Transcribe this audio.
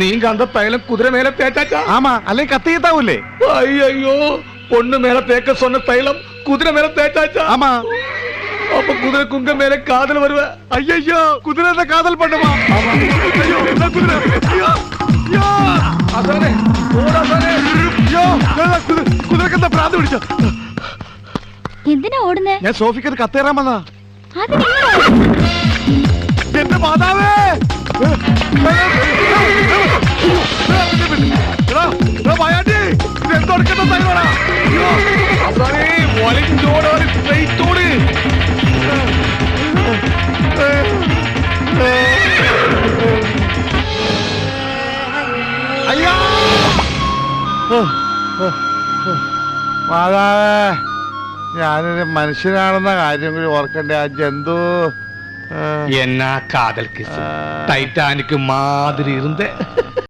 நீங்க அந்த தைலம் குதிரை மேல தேய்ச்சாச்சா? ஆமா, அல்ல கத்திக்கிட்டாவூலே. ஐயோ, பொண்ணு மேல தேய்க்க சொன்ன தைலம் குதிரை மேல தேய்ச்சாச்சா? ஆமா. அப்ப குதிரை குங்க மேல காதல் வருவ. ஐயோ, குதிரை காதல் பண்ணுமா? ஐயோ, குதிரை. ஐயோ, ஐயோ. അസാനെ, ഓടാസാനെ. അയ്യോ, കുതിരക്കെന്താ ഭ്രാന്ത് പിടിച്ചോ? എന്തിനാ ഓടുന്നേ? ഞാൻ സോഫിക്ക് ഒരു കത്തേറാൻ വന്നാ. അതിനെങ്ങനെ? എന്റെ മാതാവേ! വയാണ്ടി, ഇതെന്തൊടുക്കുന്ന തൈവാടാ? അസാനെ, വലിച്ചോട് സ്ട്രെയിറ്റോട്. അയ്യോ! മാതാവേ, ഞാനൊരു മനുഷ്യനാണെന്ന കാര്യം കൂടി ഓർക്കണ്ടേ? ആ ജന്തു എന്നാ കാതൽ കിസ്, ടൈറ്റാനിക് മാതിരി ഇരുന്ന്